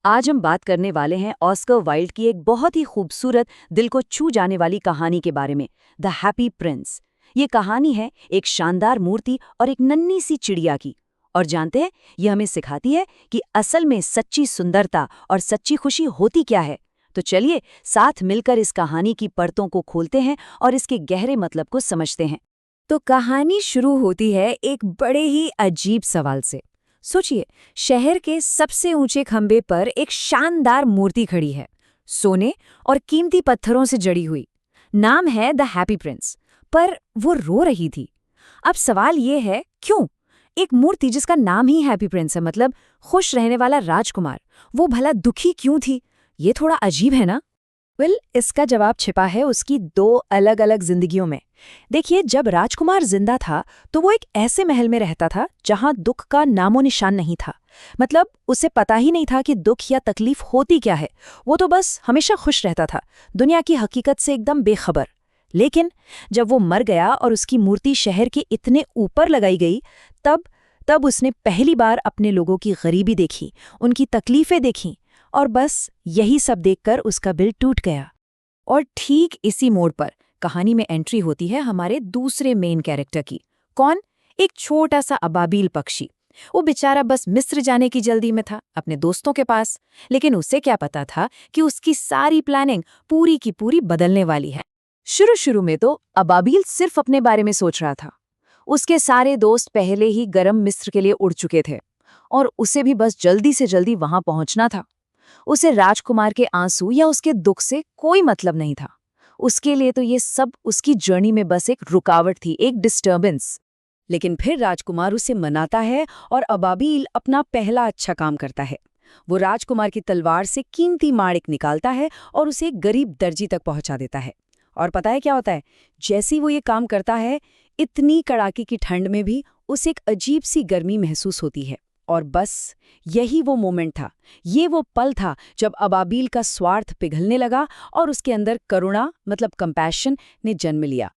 आज हम बात करने वाले हैं ऑस्कर वाइल्ड की एक बहुत ही खूबसूरत, दिल को छू जाने वाली कहानी के बारे में, द हैप्पी प्रिंस। ये कहानी है एक शानदार मूर्ति और एक नन्ही सी चिड़िया की। और जानते हैं, ये हमें सिखाती है कि असल में सच्ची सुंदरता और सच्ची खुशी होती क्या है। तो चलिए साथ मिलकर इस कहानी की परतों को खोलते हैं और इसके गहरे मतलब को समझते हैं। तो कहानी शुरू होती है एक बड़े ही अजीब सवाल से। सोचिए, शहर के सबसे ऊंचे खंबे पर एक शानदार मूर्ति खड़ी है, सोने और कीमती पत्थरों से जड़ी हुई। नाम है द हैप्पी प्रिंस, पर वो रो रही थी। अब सवाल ये है, क्यों? एक मूर्ति जिसका नाम ही हैप्पी प्रिंस है, मतलब खुश रहने वाला राजकुमार, वो भला दुखी क्यों थी? ये थोड़ा अजीब है ना? इसका जवाब छिपा है उसकी दो अलग अलग जिंदगियों में। देखिए, जब राजकुमार जिंदा था तो वो एक ऐसे महल में रहता था जहां दुख का नामो निशान नहीं था। मतलब उसे पता ही नहीं था कि दुख या तकलीफ होती क्या है। वो तो बस हमेशा खुश रहता था, दुनिया की हकीकत से एकदम बेखबर। लेकिन जब वो मर गया और उसकी मूर्ति शहर के इतने ऊपर लगाई गई, तब उसने पहली बार अपने लोगों की गरीबी देखी, उनकी तकलीफें देखी, और बस यही सब देखकर उसका दिल टूट गया। और ठीक इसी मोड़ पर कहानी में एंट्री होती है हमारे दूसरे मेन कैरेक्टर की। कौन? एक छोटा सा अबाबील पक्षी। वो बेचारा बस मिस्र जाने की जल्दी में था, अपने दोस्तों के पास। लेकिन उसे क्या पता था कि उसकी सारी प्लानिंग पूरी की पूरी बदलने वाली है। शुरू में तो अबाबील सिर्फ अपने बारे में सोच रहा था। उसके सारे दोस्त पहले ही गरम मिस्र के लिए उड़ चुके थे और उसे भी बस जल्दी से जल्दी वहां पहुंचना था। उसे राजकुमार के आंसू या उसके दुख से कोई मतलब नहीं था। उसके लिए तो ये सब उसकी जर्नी में बस एक रुकावट थी, एक डिस्टर्बेंस। लेकिन फिर राजकुमार उसे मनाता है और अबाबील अपना पहला अच्छा काम करता है। वो राजकुमार की तलवार से कीमती माणिक निकालता है और उसे एक गरीब दर्जी तक पहुंचा देता है। और पता है क्या होता है? जैसे ही वो ये काम करता है, इतनी कड़ाके की ठंड में भी उसे एक अजीब सी गर्मी महसूस होती है। और बस यही वो मोमेंट था, ये वो पल था जब अबाबील का स्वार्थ पिघलने लगा और उसके अंदर करुणा मतलब कंपैशन ने जन्म लिया।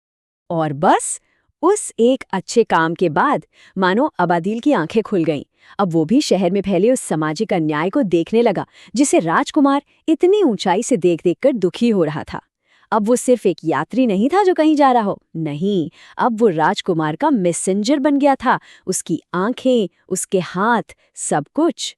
और बस उस एक अच्छे काम के बाद मानो अबादील की आंखें खुल गईं। अब वो भी शहर में फैले उस सामाजिक अन्याय को देखने लगा जिसे राजकुमार इतनी ऊंचाई से देख देखकर दुखी हो रहा था। अब वो सिर्फ एक यात्री नहीं था जो कहीं जा रहा हो, नहीं, अब वो राजकुमार का मैसेंजर बन गया था। उसकी आंखें, उसके हाथ, सब कुछ।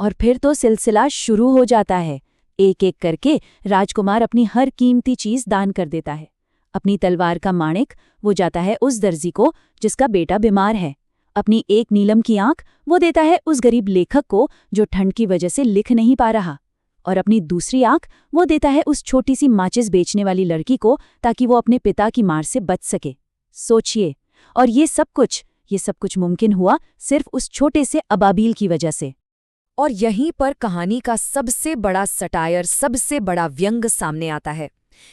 और फिर तो सिलसिला शुरू हो जाता है। एक एक करके राजकुमार अपनी हर कीमती चीज दान कर देता है। अपनी तलवार का माणिक वो जाता है उस दर्जी को जिसका बेटा बीमार है। अपनी एक नीलम की आंख वो देता है उस गरीब लेखक को जो ठंड की वजह से लिख नहीं पा रहा। और अपनी दूसरी आंख वो देता है उस छोटी सी माचिस बेचने वाली लड़की को ताकि वो अपने पिता की मार से बच सके। सोचिए, और ये सब कुछ मुमकिन हुआ सिर्फ उस छोटे से अबाबील की वजह से। और यहीं पर कहानी का सबसे बड़ा सटायर, सबसे बड़ा व्यंग सामने आता है।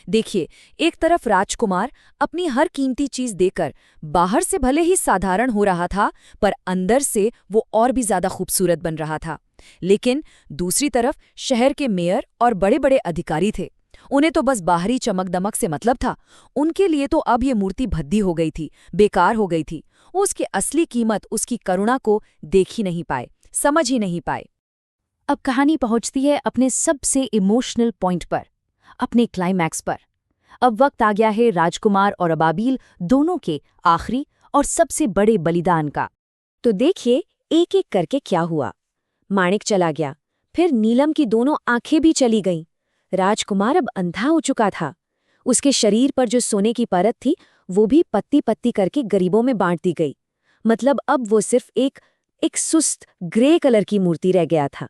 देखिए, एक तरफ राजकुमार अपनी हर कीमती चीज देकर बाहर से भले ही साधारण हो रहा था, पर अंदर से वो और भी ज्यादा खूबसूरत बन रहा था। लेकिन दूसरी तरफ शहर के मेयर और बड़े बड़े अधिकारी थे। उन्हें तो बस बाहरी चमक दमक से मतलब था। उनके लिए तो अब ये मूर्ति भद्दी हो गई थी, बेकार हो गई थी। वो उसकी असली कीमत, उसकी करुणा को देख ही नहीं पाए, समझ ही नहीं पाए। अब कहानी पहुंचती है अपने सबसे इमोशनल पॉइंट पर, अपने क्लाइमैक्स पर। अब वक्त आ गया है राजकुमार और अबाबील दोनों के आखिरी और सबसे बड़े बलिदान का। तो देखिए एक एक करके क्या हुआ। माणिक चला गया, फिर नीलम की दोनों आंखें भी चली गईं। राजकुमार अब अंधा हो चुका था। उसके शरीर पर जो सोने की परत थी वो भी पत्ती पत्ती करके गरीबों में बांट दी गई। मतलब अब वो सिर्फ एक सुस्त ग्रे कलर की मूर्ति रह गया था।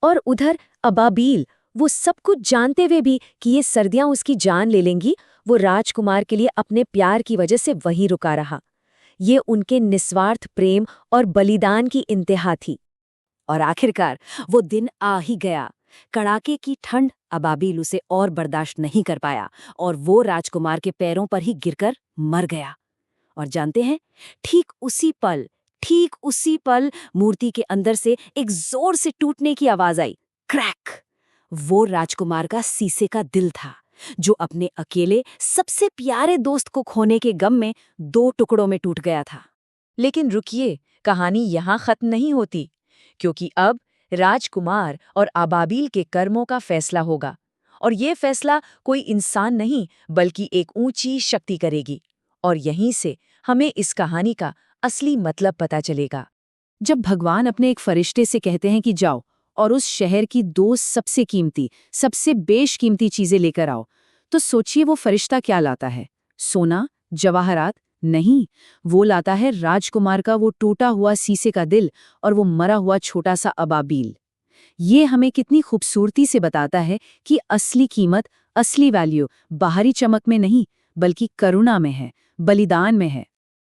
और उधर अबाबील, वो सब कुछ जानते हुए भी कि ये सर्दियां उसकी जान ले लेंगी, वो राजकुमार के लिए अपने प्यार की वजह से वहीं रुका रहा। ये उनके निस्वार्थ प्रेम और बलिदान की इंतहा थी। और आखिरकार वो दिन आ ही गया। कड़ाके की ठंड, अबाबील उसे और बर्दाश्त नहीं कर पाया और वो राजकुमार के पैरों पर ही गिरकर मर गया। और जानते हैं, ठीक उसी पल मूर्ति के अंदर से एक जोर से टूटने की आवाज आई, क्रैक। वो राजकुमार का शीशे का दिल था, जो अपने अकेले सबसे प्यारे दोस्त को खोने के गम में दो टुकड़ों में टूट गया था। लेकिन रुकिए, कहानी यहाँ खत्म नहीं होती, क्योंकि अब राजकुमार और अबाबिल के कर्मों का फैसला होगा। और ये फैसला कोई इंसान नहीं बल्कि एक ऊंची शक्ति करेगी। और यहीं से हमें इस कहानी का असली मतलब पता चलेगा। जब भगवान अपने एक फरिश्ते से कहते हैं कि जाओ और उस शहर की 2 सबसे कीमती, सबसे बेशकीमती चीजें लेकर आओ, तो सोचिए वो फरिश्ता क्या लाता है? सोना, जवाहरात? नहीं, वो लाता है राजकुमार का वो टूटा हुआ शीशे का दिल और वो मरा हुआ छोटा सा अबाबील। ये हमें कितनी खूबसूरती से बताता है कि असली कीमत, असली वैल्यू बाहरी चमक में नहीं बल्कि करुणा में है, बलिदान में है।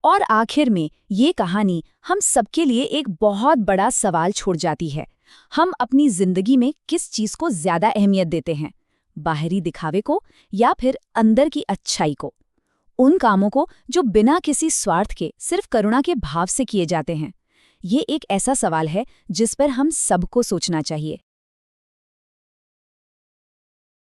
और आखिर में ये कहानी हम सबके लिए एक बहुत बड़ा सवाल छोड़ जाती है। हम अपनी जिंदगी में किस चीज को ज्यादा अहमियत देते हैं? बाहरी दिखावे को या फिर अंदर की अच्छाई को? उन कामों को जो बिना किसी स्वार्थ के सिर्फ करुणा के भाव से किए जाते हैं। ये एक ऐसा सवाल है जिस पर हम सबको सोचना चाहिए।